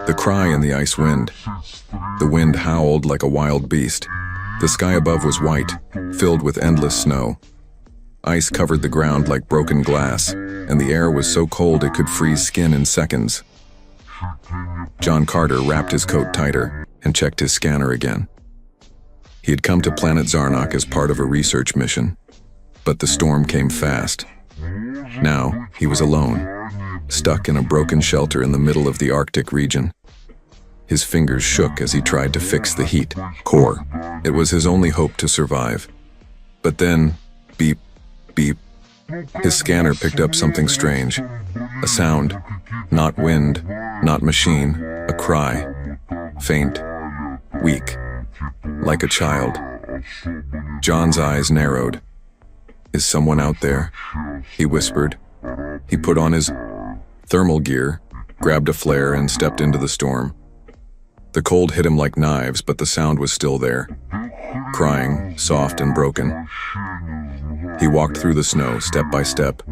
The cry in the ice wind. The wind howled like a wild beast. The sky above was white, filled with endless snow. Ice covered the ground like broken glass, and the air was so cold it could freeze skin in seconds. John Carter wrapped his coat tighter and checked his scanner again. He had come to planet Zarnok as part of a research mission, but the storm came fast. Now, he was alone, stuck in a broken shelter in the middle of the Arctic region. His fingers shook as he tried to fix the heat core. It was his only hope to survive. But then, beep, beep, his scanner picked up something strange. A sound, not wind, not machine, a cry. Faint, weak, like a child. John's eyes narrowed. Is someone out there? He whispered. He put on his thermal gear, grabbed a flare, and stepped into the storm. The cold hit him like knives, but the sound was still there, crying, soft and broken. He walked through the snow, step by step.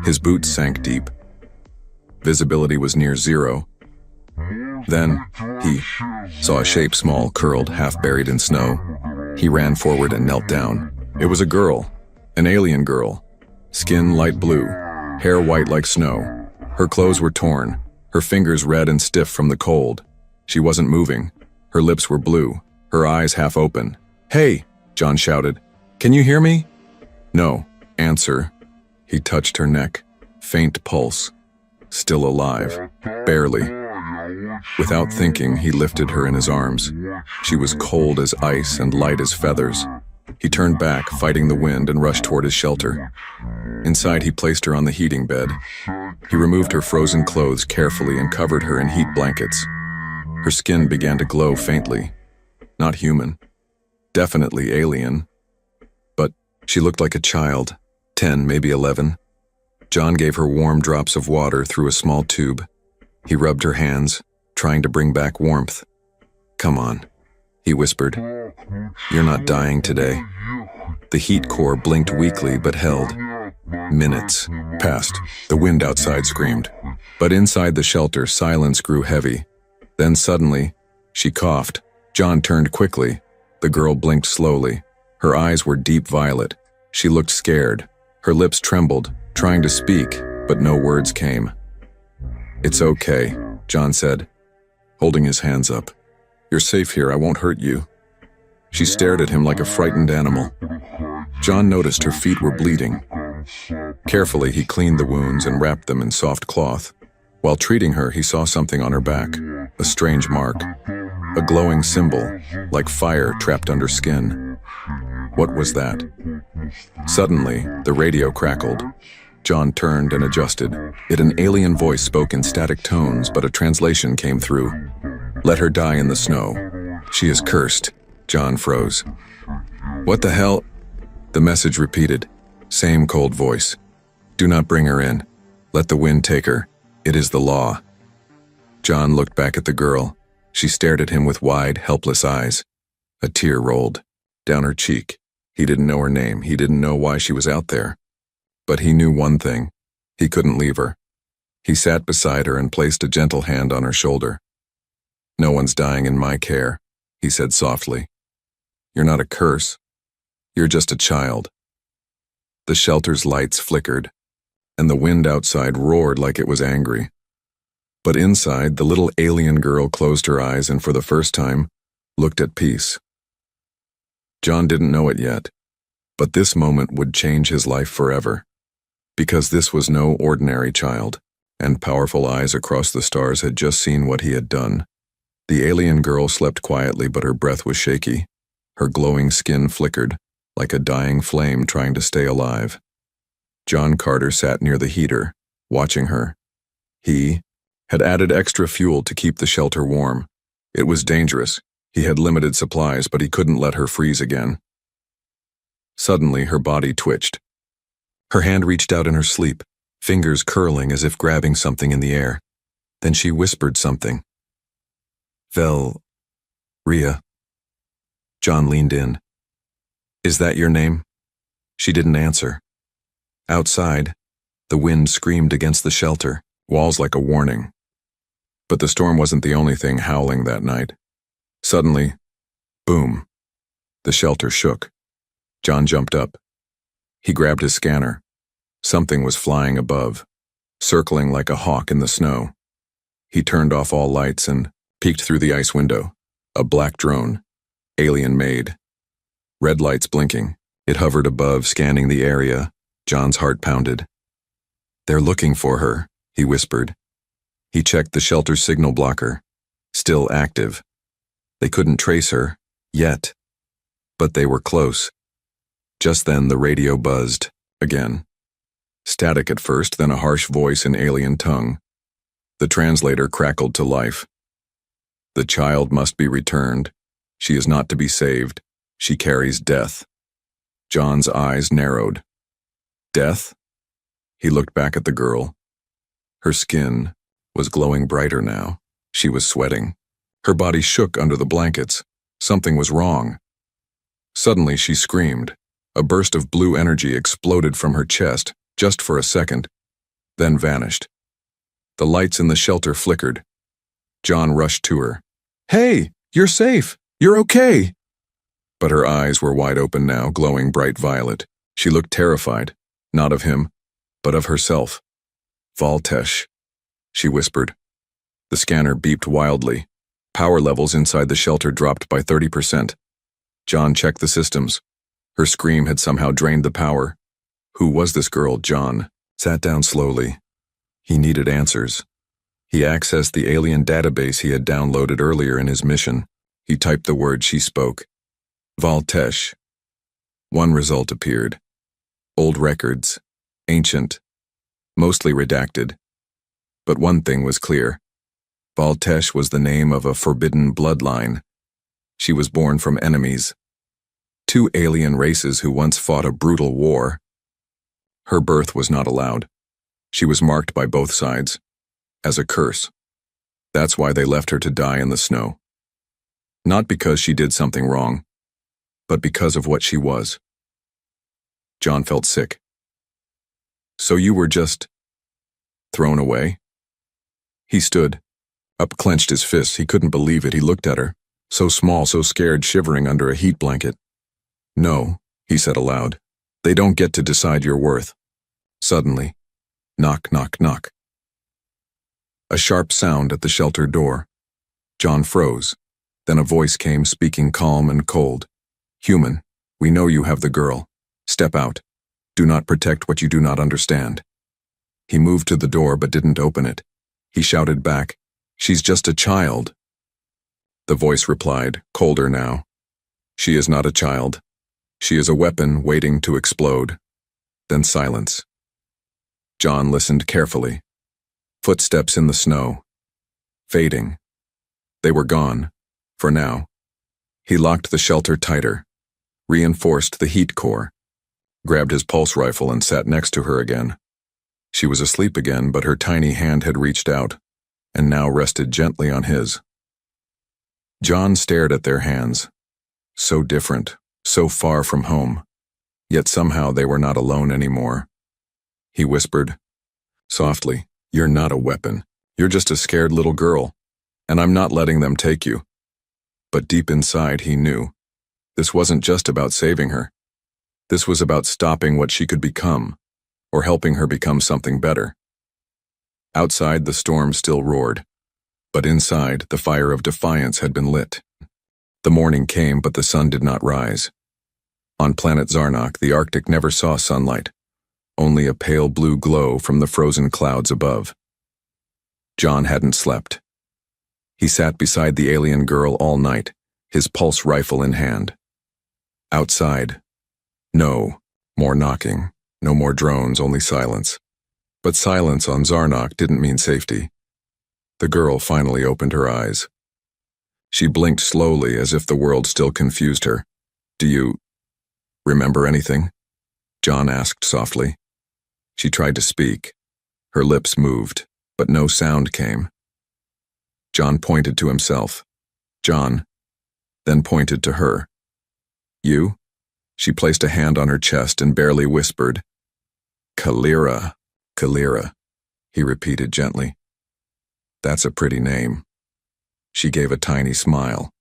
His boots sank deep. Visibility was near zero. Then, he saw a shape small, curled, half buried in snow. He ran forward and knelt down. It was a girl, an alien girl. Skin light blue, hair white like snow. Her clothes were torn, her fingers red and stiff from the cold. She wasn't moving. Her lips were blue, her eyes half open. "Hey!" John shouted. "Can you hear me?" No answer. He touched her neck. Faint pulse. Still alive. Barely. Without thinking, he lifted her in his arms. She was cold as ice and light as feathers. He turned back, fighting the wind, and rushed toward his shelter. Inside, he placed her on the heating bed. He removed her frozen clothes carefully and covered her in heat blankets. Her skin began to glow faintly. Not human. Definitely alien. But she looked like a child, 10, maybe 11. John gave her warm drops of water through a small tube. He rubbed her hands, trying to bring back warmth. "Come on," he whispered. "You're not dying today." The heat core blinked weakly but held. Minutes passed. The wind outside screamed. But inside the shelter, silence grew heavy. Then suddenly, she coughed. John turned quickly. The girl blinked slowly. Her eyes were deep violet. She looked scared. Her lips trembled, trying to speak, but no words came. "It's okay," John said, holding his hands up. "You're safe here, I won't hurt you." She stared at him like a frightened animal. John noticed her feet were bleeding. Carefully, he cleaned the wounds and wrapped them in soft cloth. While treating her, he saw something on her back, a strange mark, a glowing symbol, like fire trapped under skin. What was that? Suddenly, the radio crackled. John turned and adjusted. An alien voice spoke in static tones, but a translation came through. "Let her die in the snow. She is cursed." John froze. "What the hell?" The message repeated. Same cold voice. "Do not bring her in. Let the wind take her. It is the law." John looked back at the girl. She stared at him with wide, helpless eyes. A tear rolled down her cheek. He didn't know her name. He didn't know why she was out there. But he knew one thing. He couldn't leave her. He sat beside her and placed a gentle hand on her shoulder. "No one's dying in my care," he said softly. "You're not a curse. You're just a child." The shelter's lights flickered, and the wind outside roared like it was angry. But inside, the little alien girl closed her eyes and for the first time, looked at peace. John didn't know it yet, but this moment would change his life forever. Because this was no ordinary child, and powerful eyes across the stars had just seen what he had done. The alien girl slept quietly, but her breath was shaky. Her glowing skin flickered, like a dying flame trying to stay alive. John Carter sat near the heater, watching her. He had added extra fuel to keep the shelter warm. It was dangerous. He had limited supplies, but he couldn't let her freeze again. Suddenly, her body twitched. Her hand reached out in her sleep, fingers curling as if grabbing something in the air. Then she whispered something. "Ria." John leaned in. "Is that your name?" She didn't answer. Outside, the wind screamed against the shelter, walls like a warning. But the storm wasn't the only thing howling that night. Suddenly, boom, the shelter shook. John jumped up. He grabbed his scanner. Something was flying above, circling like a hawk in the snow. He turned off all lights and peeked through the ice window. A black drone, alien-made. Red lights blinking. It hovered above, scanning the area. John's heart pounded. "They're looking for her," he whispered. He checked the shelter signal blocker. Still active. They couldn't trace her, yet. But they were close. Just then the radio buzzed, again. Static at first, then a harsh voice in alien tongue. The translator crackled to life. "The child must be returned. She is not to be saved. She carries death." John's eyes narrowed. Death? He looked back at the girl. Her skin was glowing brighter now. She was sweating. Her body shook under the blankets. Something was wrong. Suddenly she screamed. A burst of blue energy exploded from her chest, just for a second, then vanished. The lights in the shelter flickered. John rushed to her. "Hey, you're safe! You're okay!" But her eyes were wide open now, glowing bright violet. She looked terrified, not of him, but of herself. "Valtesh," she whispered. The scanner beeped wildly. Power levels inside the shelter dropped by 30%. John checked the systems. Her scream had somehow drained the power. Who was this girl? John sat down slowly. He needed answers. He accessed the alien database he had downloaded earlier in his mission. He typed the word she spoke. Valtesh. One result appeared. Old records. Ancient. Mostly redacted. But one thing was clear. Valtesh was the name of a forbidden bloodline. She was born from enemies. Two alien races who once fought a brutal war. Her birth was not allowed. She was marked by both sides. As a curse. That's why they left her to die in the snow. Not because she did something wrong, but because of what she was. John felt sick. "So you were just thrown away?" He stood, up-clenched his fists. He couldn't believe it. He looked at her, so small, so scared, shivering under a heat blanket. "No," he said aloud. "They don't get to decide your worth." Suddenly, knock, knock, knock. A sharp sound at the shelter door. John froze. Then a voice came, speaking calm and cold. "Human, we know you have the girl. Step out. Do not protect what you do not understand." He moved to the door but didn't open it. He shouted back, "She's just a child." The voice replied, colder now. "She is not a child. She is a weapon waiting to explode." Then silence. John listened carefully. Footsteps in the snow. Fading. They were gone, for now. He locked the shelter tighter, reinforced the heat core, grabbed his pulse rifle and sat next to her again. She was asleep again, but her tiny hand had reached out, and now rested gently on his. John stared at their hands. So different, so far from home. Yet somehow they were not alone anymore. He whispered, softly, "You're not a weapon. You're just a scared little girl, and I'm not letting them take you." But deep inside he knew. This wasn't just about saving her. This was about stopping what she could become, or helping her become something better. Outside the storm still roared, but inside the fire of defiance had been lit. The morning came, but the sun did not rise. On planet Zarnok, the Arctic never saw sunlight, only a pale blue glow from the frozen clouds above. John hadn't slept. He sat beside the alien girl all night, his pulse rifle in hand. Outside, no more knocking, no more drones, only silence. But silence on Zarnok didn't mean safety. The girl finally opened her eyes. She blinked slowly as if the world still confused her. "Do you remember anything?" John asked softly. She tried to speak. Her lips moved, but no sound came. John pointed to himself. John, then pointed to her. "You?" She placed a hand on her chest and barely whispered. "Kalira, Kalira," he repeated gently. That's a pretty name. She gave a tiny smile.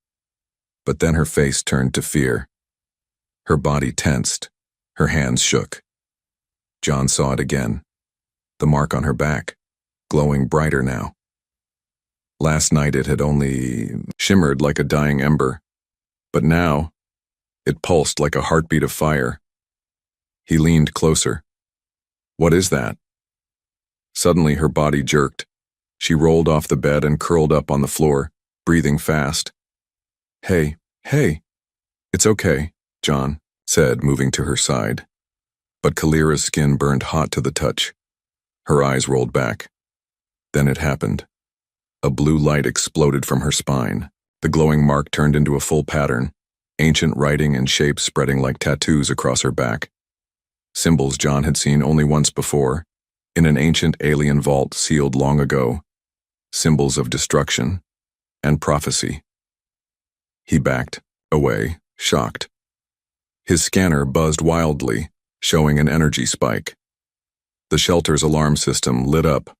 But then her face turned to fear. Her body tensed. Her hands shook. John saw it again. The mark on her back, glowing brighter now. Last night it had only shimmered like a dying ember, but now it pulsed like a heartbeat of fire. He leaned closer. What is that? Suddenly her body jerked. She rolled off the bed and curled up on the floor, breathing fast. Hey, it's okay, John said, moving to her side. But Kalira's skin burned hot to the touch. Her eyes rolled back. Then it happened. A blue light exploded from her spine. The glowing mark turned into a full pattern, ancient writing and shapes spreading like tattoos across her back. Symbols John had seen only once before, in an ancient alien vault sealed long ago. Symbols of destruction and prophecy. He backed away, shocked. His scanner buzzed wildly, showing an energy spike. The shelter's alarm system lit up.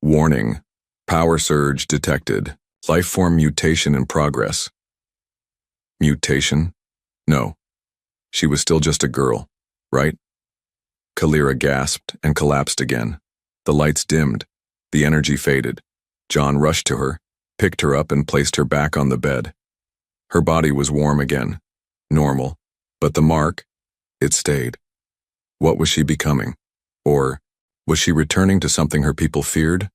Warning. Power surge detected. Lifeform mutation in progress. Mutation? No. She was still just a girl, right? Kalira gasped and collapsed again. The lights dimmed. The energy faded. John rushed to her, picked her up and placed her back on the bed. Her body was warm again. Normal. But the mark, it stayed. What was she becoming? Or was she returning to something her people feared?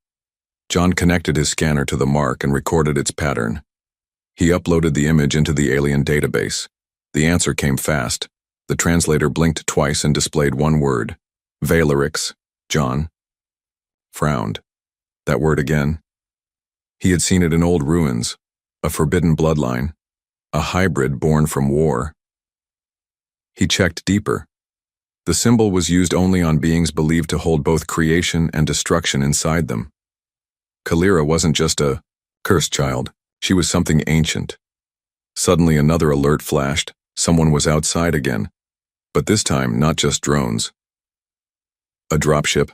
John connected his scanner to the mark and recorded its pattern. He uploaded the image into the alien database. The answer came fast. The translator blinked twice and displayed one word. Valerix, John. Frowned. That word again. He had seen it in old ruins. A forbidden bloodline. A hybrid born from war. He checked deeper. The symbol was used only on beings believed to hold both creation and destruction inside them. Kalira wasn't just a cursed child. She was something ancient. Suddenly another alert flashed. Someone was outside again. But this time, not just drones. A dropship.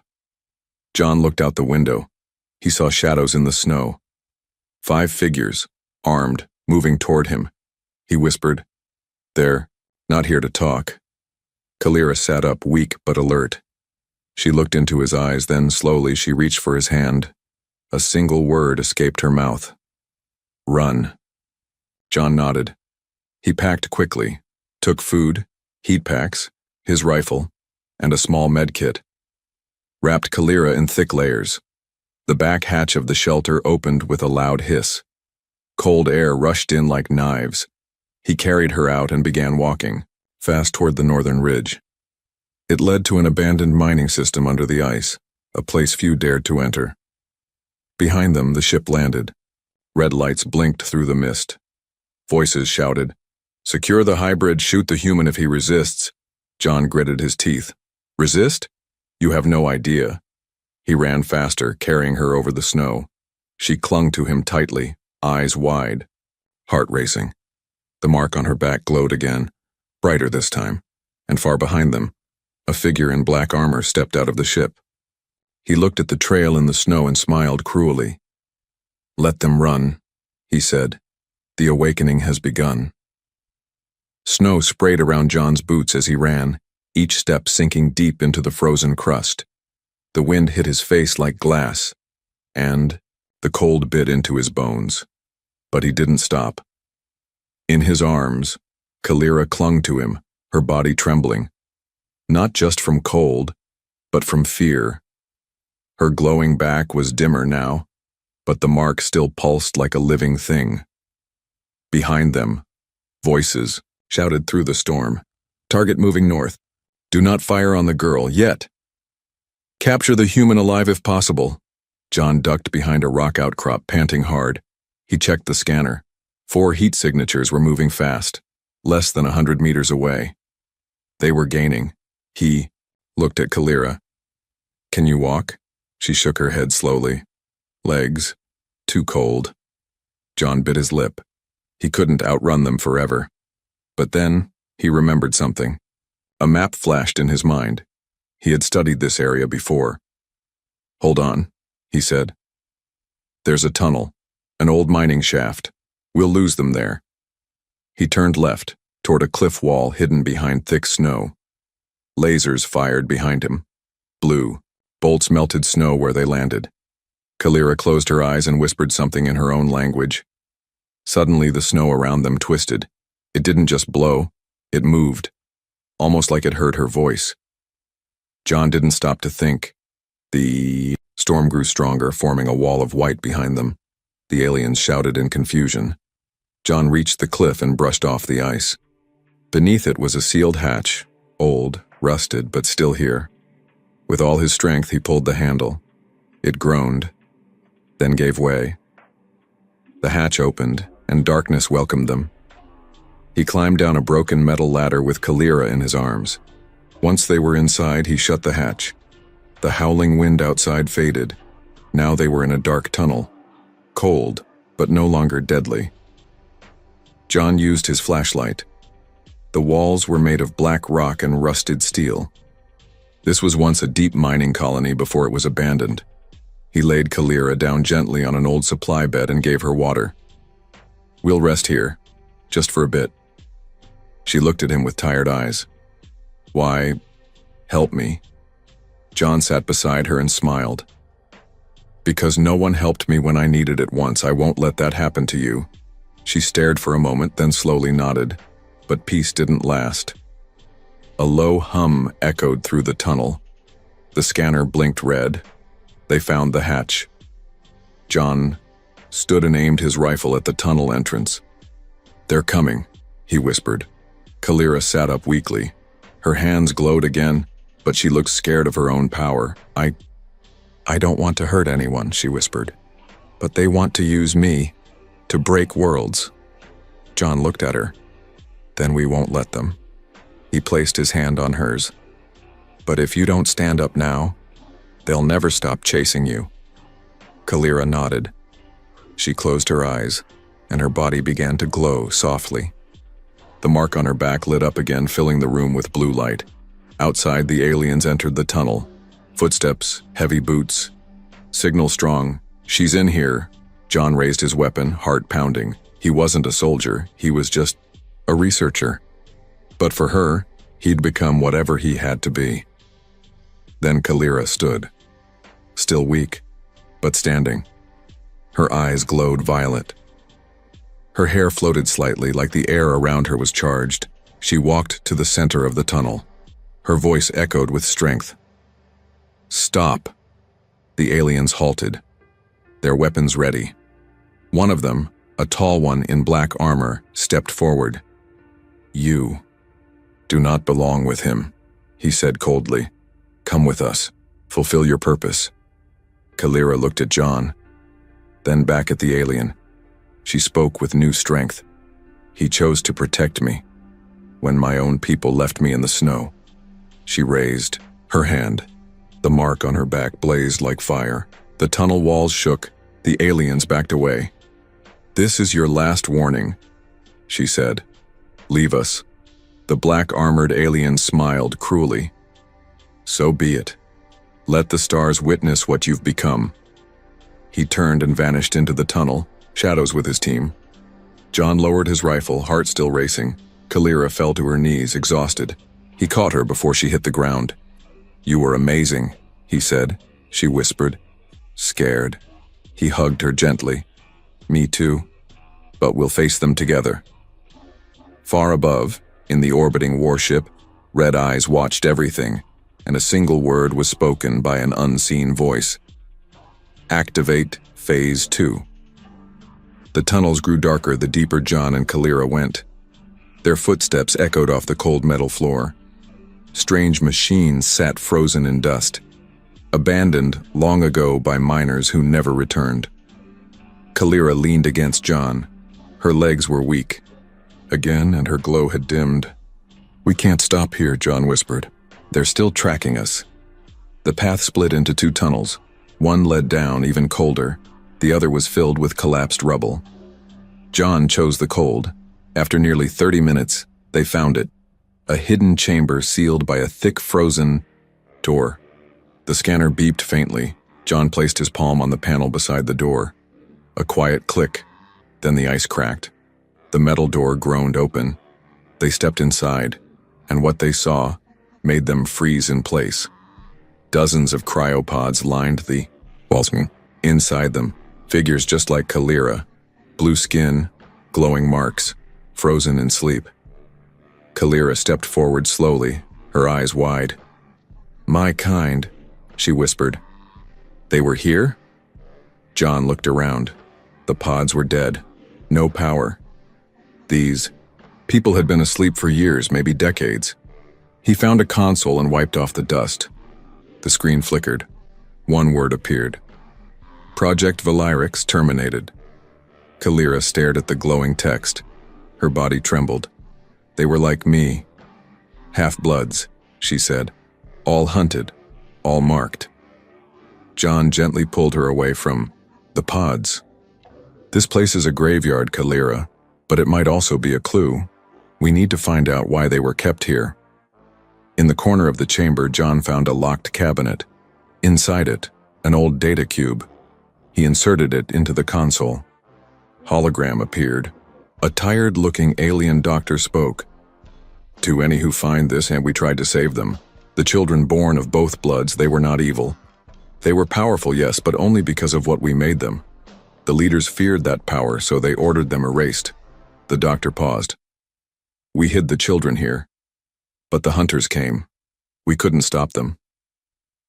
John looked out the window. He saw shadows in the snow. 5 figures, armed, moving toward him. He whispered, "They're not here to talk." Kalira sat up, weak but alert. She looked into his eyes, then slowly she reached for his hand. A single word escaped her mouth. Run. John nodded. He packed quickly, took food, heat packs, his rifle, and a small med kit. Wrapped Kalira in thick layers. The back hatch of the shelter opened with a loud hiss. Cold air rushed in like knives. He carried her out and began walking, fast toward the northern ridge. It led to an abandoned mining system under the ice, a place few dared to enter. Behind them, the ship landed. Red lights blinked through the mist. Voices shouted, "Secure the hybrid, shoot the human if he resists." John gritted his teeth. "Resist? You have no idea." He ran faster, carrying her over the snow. She clung to him tightly, eyes wide, heart racing. The mark on her back glowed again, brighter this time, and far behind them, a figure in black armor stepped out of the ship. He looked at the trail in the snow and smiled cruelly. "Let them run," he said. "The awakening has begun." Snow sprayed around John's boots as he ran, each step sinking deep into the frozen crust. The wind hit his face like glass, and the cold bit into his bones. But he didn't stop. In his arms, Kalira clung to him, her body trembling. Not just from cold, but from fear. Her glowing back was dimmer now, but the mark still pulsed like a living thing. Behind them, voices shouted through the storm. "Target moving north. Do not fire on the girl, yet. Capture the human alive if possible." John ducked behind a rock outcrop, panting hard. He checked the scanner. 4 heat signatures were moving fast, less than 100 meters away. They were gaining. He looked at Kalira. "Can you walk?" She shook her head slowly. "Legs. Too cold." John bit his lip. He couldn't outrun them forever. But then, he remembered something. A map flashed in his mind. He had studied this area before. "Hold on," he said. There's a tunnel, an old mining shaft. We'll lose them there. He turned left, toward a cliff wall hidden behind thick snow. Lasers fired behind him. Blue. Bolts melted snow where they landed. Kalira closed her eyes and whispered something in her own language. Suddenly the snow around them twisted. It didn't just blow, it moved, almost like it heard her voice. John didn't stop to think. The storm grew stronger, forming a wall of white behind them. The aliens shouted in confusion. John reached the cliff and brushed off the ice. Beneath it was a sealed hatch, old, rusted, but still here. With all his strength, he pulled the handle. It groaned, then gave way. The hatch opened, and darkness welcomed them. He climbed down a broken metal ladder with Kalira in his arms. Once they were inside, he shut the hatch. The howling wind outside faded. Now they were in a dark tunnel. Cold, but no longer deadly. John used his flashlight. The walls were made of black rock and rusted steel. This was once a deep mining colony before it was abandoned. He laid Kalira down gently on an old supply bed and gave her water. "We'll rest here, just for a bit." She looked at him with tired eyes. "Why, help me." John sat beside her and smiled. "Because no one helped me when I needed it once, I won't let that happen to you." She stared for a moment, then slowly nodded. But peace didn't last. A low hum echoed through the tunnel. The scanner blinked red. They found the hatch. John stood and aimed his rifle at the tunnel entrance. "They're coming," he whispered. Kalira sat up weakly. Her hands glowed again, but she looked scared of her own power. I don't want to hurt anyone," she whispered. "But they want to use me, to break worlds." John looked at her. "Then we won't let them." He placed his hand on hers. "But if you don't stand up now, they'll never stop chasing you." Kalira nodded. She closed her eyes, and her body began to glow softly. The mark on her back lit up again, filling the room with blue light. Outside, the aliens entered the tunnel. Footsteps, heavy boots. Signal strong. "She's in here." John raised his weapon, heart pounding. He wasn't a soldier, he was just a researcher. But for her, he'd become whatever he had to be. Then Kalira stood. Still weak, but standing. Her eyes glowed violet. Her hair floated slightly, like the air around her was charged. She walked to the center of the tunnel. Her voice echoed with strength. "Stop." The aliens halted, their weapons ready. One of them, a tall one in black armor, stepped forward. "You do not belong with him," he said coldly. "Come with us. Fulfill your purpose." Kalira looked at John, then back at the alien. She spoke with new strength. "He chose to protect me when my own people left me in the snow." She raised her hand. The mark on her back blazed like fire. The tunnel walls shook. The aliens backed away. "This is your last warning," she said. "Leave us." The black-armored alien smiled cruelly. "So be it. Let the stars witness what you've become." He turned and vanished into the tunnel, Shadows with his team. John lowered his rifle, heart still racing. Kalira fell to her knees, exhausted. He caught her before she hit the ground. "You were amazing," he said. She whispered, scared. He hugged her gently. "Me too. But we'll face them together." Far above, in the orbiting warship, red eyes watched everything, and a single word was spoken by an unseen voice. "Activate Phase 2." The tunnels grew darker the deeper John and Kalira went. Their footsteps echoed off the cold metal floor. Strange machines sat frozen in dust, abandoned long ago by miners who never returned. Kalira leaned against John. Her legs were weak again, and her glow had dimmed. "We can't stop here," John whispered. "They're still tracking us." The path split into two tunnels. One led down, even colder. The other was filled with collapsed rubble. John chose the cold. After nearly 30 minutes, they found it. A hidden chamber sealed by a thick frozen door. The scanner beeped faintly. John placed his palm on the panel beside the door. A quiet click, then the ice cracked. The metal door groaned open. They stepped inside, and what they saw made them freeze in place. Dozens of cryopods lined the walls. Inside them, figures just like Kalira, blue skin, glowing marks, frozen in sleep. Kalira stepped forward slowly, her eyes wide. "My kind," she whispered. "They were here?" John looked around. The pods were dead. No power. These people had been asleep for years, maybe decades. He found a console and wiped off the dust. The screen flickered. One word appeared. Project Valyrix terminated. Kalira stared at the glowing text. Her body trembled. "They were like me. Half-bloods," she said. "All hunted, all marked." John gently pulled her away from the pods. "This place is a graveyard, Kalira, but it might also be a clue. We need to find out why they were kept here." In the corner of the chamber, John found a locked cabinet. Inside it, an old data cube. He inserted it into the console. Hologram appeared. A tired-looking alien doctor spoke. "To any who find this, and we tried to save them. The children born of both bloods, they were not evil. They were powerful, yes, but only because of what we made them. The leaders feared that power, so they ordered them erased." The doctor paused. "We hid the children here. But the hunters came. We couldn't stop them.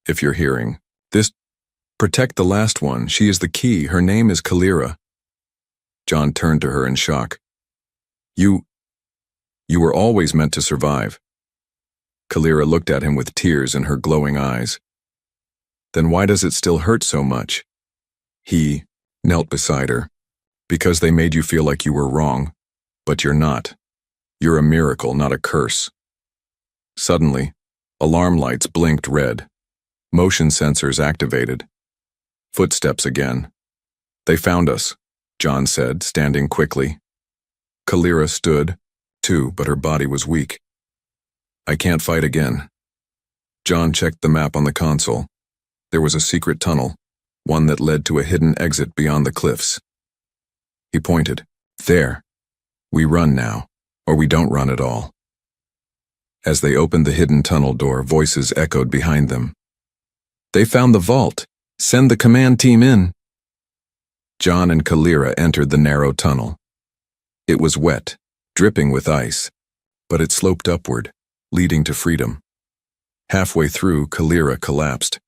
If you're hearing this, protect the last one. She is the key. Her name is Kalira." John turned to her in shock. You were always meant to survive." Kalira looked at him with tears in her glowing eyes. "Then why does it still hurt so much?" He knelt beside her. "Because they made you feel like you were wrong. But you're not. You're a miracle, not a curse." Suddenly, alarm lights blinked red. Motion sensors activated. Footsteps again. "They found us," John said, standing quickly. Kalira stood, too, but her body was weak. "I can't fight again." John checked the map on the console. There was a secret tunnel, one that led to a hidden exit beyond the cliffs. He pointed. "There. We run now, or we don't run at all." As they opened the hidden tunnel door, voices echoed behind them. "They found the vault. Send the command team in." John and Kalira entered the narrow tunnel. It was wet, dripping with ice, but it sloped upward, leading to freedom. Halfway through, Kalira collapsed.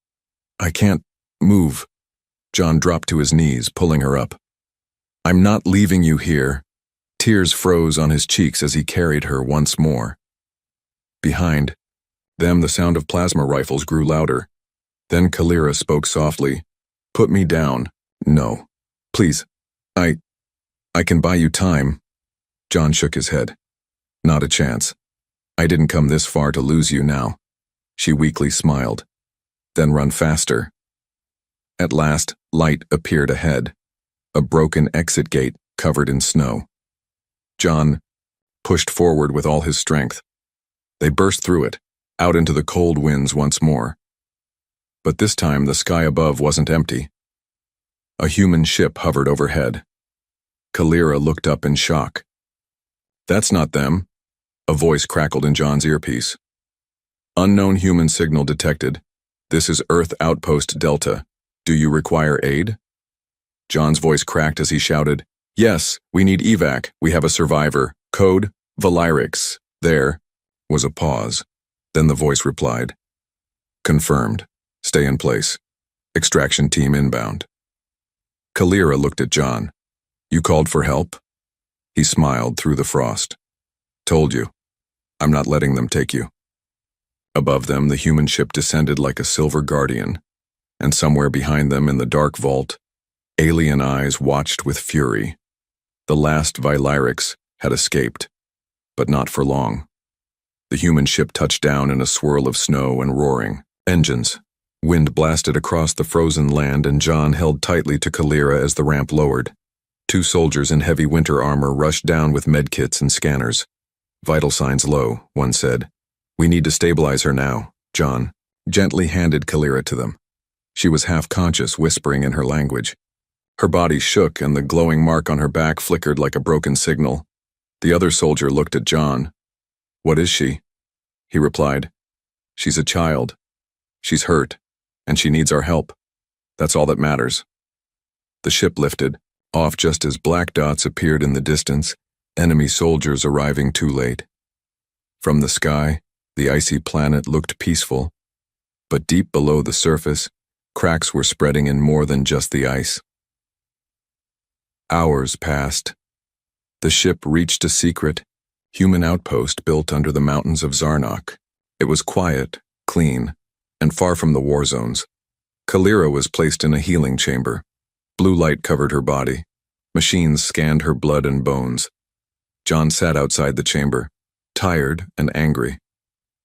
"I can't move." John dropped to his knees, pulling her up. "I'm not leaving you here." Tears froze on his cheeks as he carried her once more. Behind them, the sound of plasma rifles grew louder. Then Kalira spoke softly. "Put me down." "No. Please. I can buy you time." John shook his head. "Not a chance. I didn't come this far to lose you now." She weakly smiled. "Then run faster." At last, light appeared ahead. A broken exit gate covered in snow. John pushed forward with all his strength. They burst through it, out into the cold winds once more. But this time the sky above wasn't empty. A human ship hovered overhead. Kalira looked up in shock. "That's not them," a voice crackled in John's earpiece. "Unknown human signal detected. This is Earth Outpost Delta. Do you require aid?" John's voice cracked as he shouted, "Yes, we need evac. We have a survivor. Code Valyrix." There was a pause. Then the voice replied, "Confirmed. Stay in place. Extraction team inbound." Kalira looked at John. "You called for help?" He smiled through the frost. "Told you. I'm not letting them take you." Above them, the human ship descended like a silver guardian, and somewhere behind them in the dark vault, alien eyes watched with fury. The last Valyrix had escaped, but not for long. The human ship touched down in a swirl of snow and roaring engines. Wind blasted across the frozen land, and John held tightly to Kalira as the ramp lowered. Two soldiers in heavy winter armor rushed down with medkits and scanners. "Vital signs low," one said. "We need to stabilize her now." John gently handed Kalira to them. She was half-conscious, whispering in her language. Her body shook and the glowing mark on her back flickered like a broken signal. The other soldier looked at John. "What is she?" He replied, "She's a child. She's hurt, and she needs our help. That's all that matters." The ship lifted, off just as black dots appeared in the distance, enemy soldiers arriving too late. From the sky, the icy planet looked peaceful, but deep below the surface, cracks were spreading in more than just the ice. Hours passed. The ship reached a secret, human outpost built under the mountains of Zarnok. It was quiet, clean, and far from the war zones. Kalira was placed in a healing chamber. Blue light covered her body. Machines scanned her blood and bones. John sat outside the chamber, tired and angry.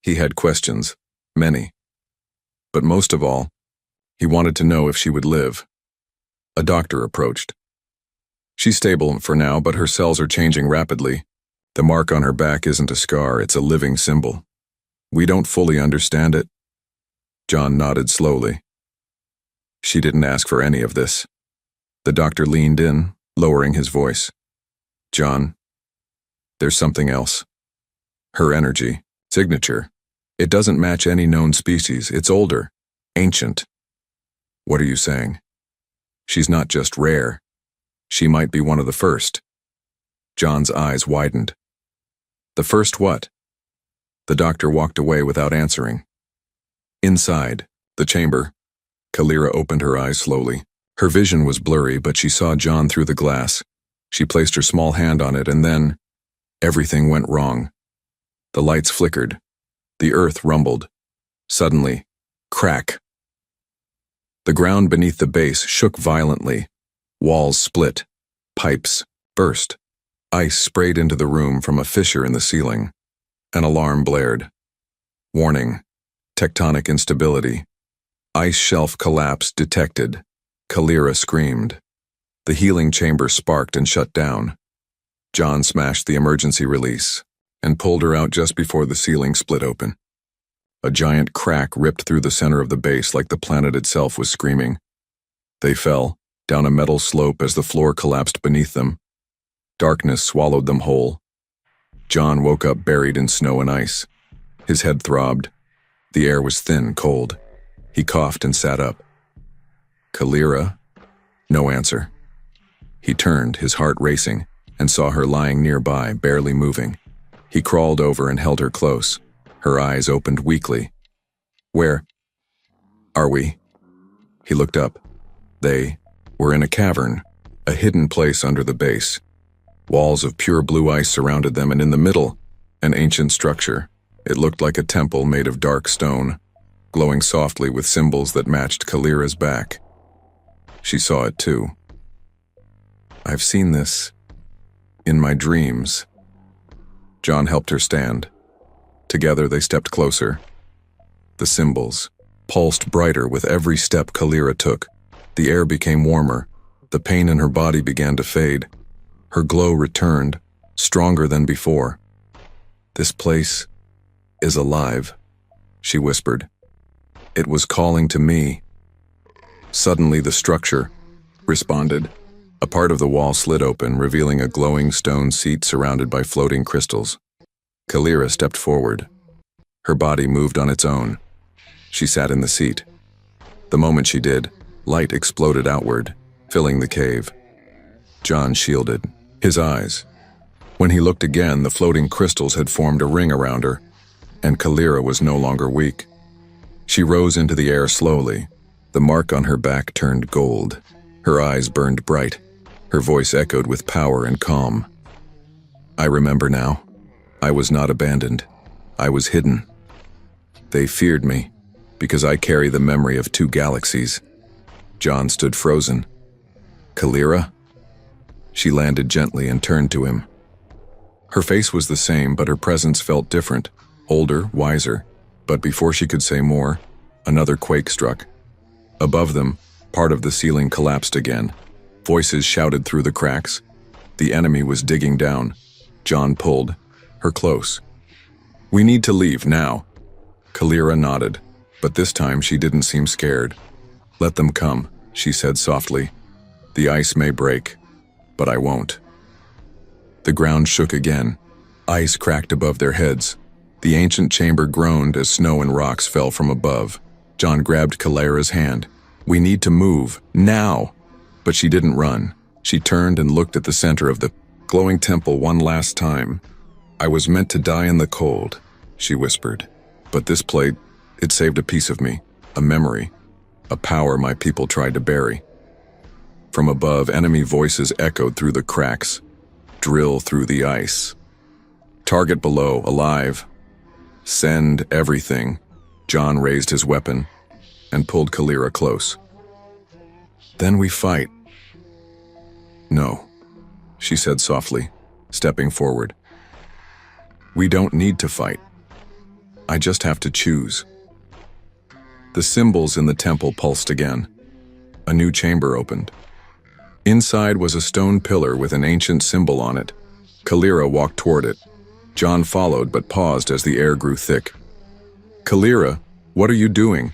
He had questions, many. But most of all, he wanted to know if she would live. A doctor approached. "She's stable for now, but her cells are changing rapidly. The mark on her back isn't a scar, it's a living symbol. We don't fully understand it." John nodded slowly. "She didn't ask for any of this." The doctor leaned in, lowering his voice. "John, there's something else. Her energy, signature. It doesn't match any known species. It's older, ancient." "What are you saying?" "She's not just rare. She might be one of the first." John's eyes widened. "The first what?" The doctor walked away without answering. Inside, the chamber, Kalira opened her eyes slowly. Her vision was blurry, but she saw John through the glass. She placed her small hand on it, and then everything went wrong. The lights flickered. The earth rumbled. Suddenly, crack. The ground beneath the base shook violently. Walls split. Pipes burst. Ice sprayed into the room from a fissure in the ceiling. An alarm blared. "Warning. Tectonic instability. Ice shelf collapse detected." Kalira screamed. The healing chamber sparked and shut down. John smashed the emergency release and pulled her out just before the ceiling split open. A giant crack ripped through the center of the base like the planet itself was screaming. They fell down a metal slope as the floor collapsed beneath them. Darkness swallowed them whole. John woke up buried in snow and ice. His head throbbed. The air was thin, cold. He coughed and sat up. "Kalira?" No answer. He turned, his heart racing, and saw her lying nearby, barely moving. He crawled over and held her close. Her eyes opened weakly. "Where are we?" He looked up. They were in a cavern, a hidden place under the base. Walls of pure blue ice surrounded them, and in the middle, an ancient structure. It looked like a temple made of dark stone, glowing softly with symbols that matched Kalira's back. She saw it too. "I've seen this in my dreams." John helped her stand. Together they stepped closer. The symbols pulsed brighter with every step Kalira took. The air became warmer. The pain in her body began to fade. Her glow returned, stronger than before. "This place is alive," she whispered. "It was calling to me." Suddenly the structure responded. A part of the wall slid open, revealing a glowing stone seat surrounded by floating crystals. Kalira stepped forward. Her body moved on its own. She sat in the seat. The moment she did, light exploded outward, filling the cave. John shielded his eyes. When he looked again, the floating crystals had formed a ring around her, and Kalira was no longer weak. She rose into the air slowly. The mark on her back turned gold. Her eyes burned bright. Her voice echoed with power and calm. "I remember now. I was not abandoned. I was hidden. They feared me, because I carry the memory of 2 galaxies." John stood frozen. "Kalira?" She landed gently and turned to him. Her face was the same, but her presence felt different, older, wiser. But before she could say more, another quake struck. Above them, part of the ceiling collapsed again. Voices shouted through the cracks. The enemy was digging down. John pulled her close. "We need to leave now." Kalira nodded, but this time she didn't seem scared. "Let them come," she said softly. The ice may break, but I won't. The ground shook again. Ice cracked above their heads. The ancient chamber groaned as snow and rocks fell from above. John grabbed Kalera's hand. "We need to move, now!" But she didn't run. She turned and looked at the center of the glowing temple one last time. "I was meant to die in the cold," she whispered. "But this plate, it saved a piece of me, a memory, a power my people tried to bury." From above, enemy voices echoed through the cracks. "Drill through the ice. Target below, alive. Send everything." John raised his weapon and pulled Kalera close. "Then we fight." "No," she said softly, stepping forward. "We don't need to fight. I just have to choose." The symbols in the temple pulsed again. A new chamber opened. Inside was a stone pillar with an ancient symbol on it. Kalera walked toward it. John followed but paused as the air grew thick. "Kalera, what are you doing?"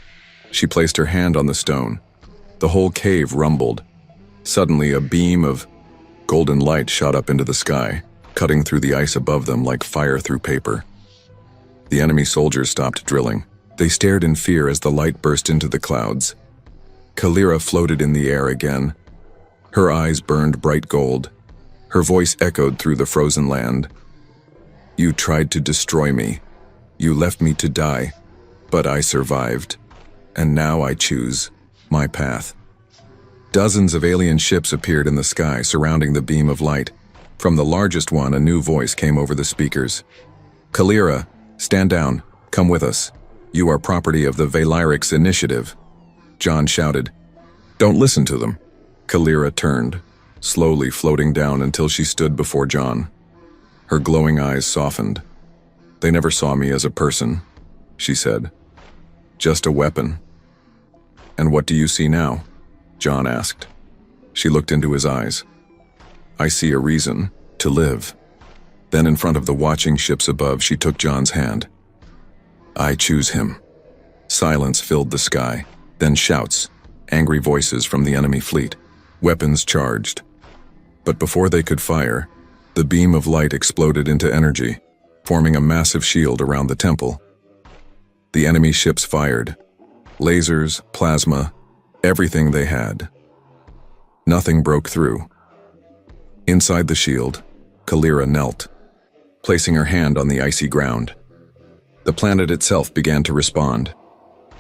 She placed her hand on the stone. The whole cave rumbled. Suddenly, a beam of golden light shot up into the sky, cutting through the ice above them like fire through paper. The enemy soldiers stopped drilling. They stared in fear as the light burst into the clouds. Kalera floated in the air again. Her eyes burned bright gold. Her voice echoed through the frozen land. "You tried to destroy me. You left me to die. But I survived. And now I choose my path." Dozens of alien ships appeared in the sky, surrounding the beam of light. From the largest one, a new voice came over the speakers. "Kalera, stand down. Come with us. You are property of the Valyrix Initiative." John shouted, "Don't listen to them." Kalera turned, slowly floating down until she stood before John. Her glowing eyes softened. "They never saw me as a person," she said. "Just a weapon." "And what do you see now?" John asked. She looked into his eyes. "I see a reason to live." Then in front of the watching ships above, she took John's hand. "I choose him." Silence filled the sky, then shouts, angry voices from the enemy fleet. Weapons charged. But before they could fire, the beam of light exploded into energy, forming a massive shield around the temple. The enemy ships fired. Lasers, plasma, everything they had. Nothing broke through. Inside the shield, Kalera knelt, placing her hand on the icy ground. The planet itself began to respond.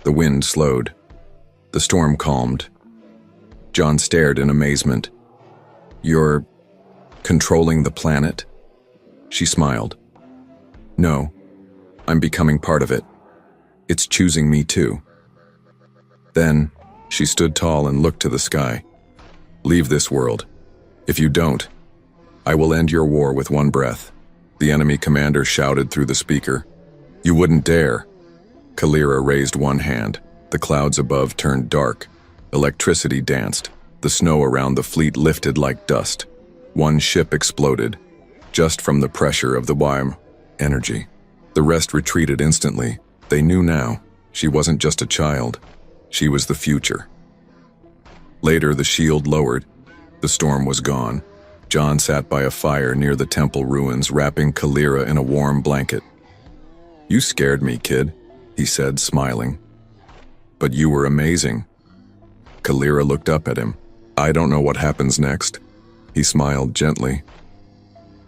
The wind slowed. The storm calmed. John stared in amazement. "You're controlling the planet?" She smiled. "No, I'm becoming part of it. It's choosing me too." Then, she stood tall and looked to the sky. "Leave this world. If you don't, I will end your war with one breath." The enemy commander shouted through the speaker. "You wouldn't dare." Kalera raised one hand. The clouds above turned dark. Electricity danced. The snow around the fleet lifted like dust. One ship exploded, just from the pressure of the WIM energy. The rest retreated instantly. They knew now, she wasn't just a child. She was the future. Later, the shield lowered. The storm was gone. John sat by a fire near the temple ruins, wrapping Kalera in a warm blanket. "You scared me, kid," he said, smiling. "But you were amazing." Kalera looked up at him. "I don't know what happens next." He smiled gently.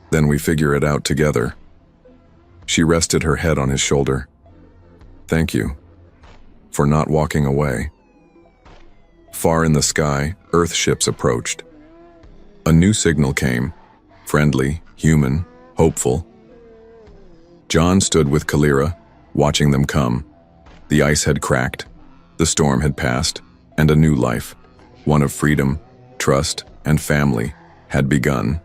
"Then we figure it out together." She rested her head on his shoulder. "Thank you for not walking away." Far in the sky, Earth ships approached. A new signal came, friendly, human, hopeful. John stood with Kalera, watching them come. The ice had cracked, the storm had passed, and a new life, one of freedom, trust, and family, had begun.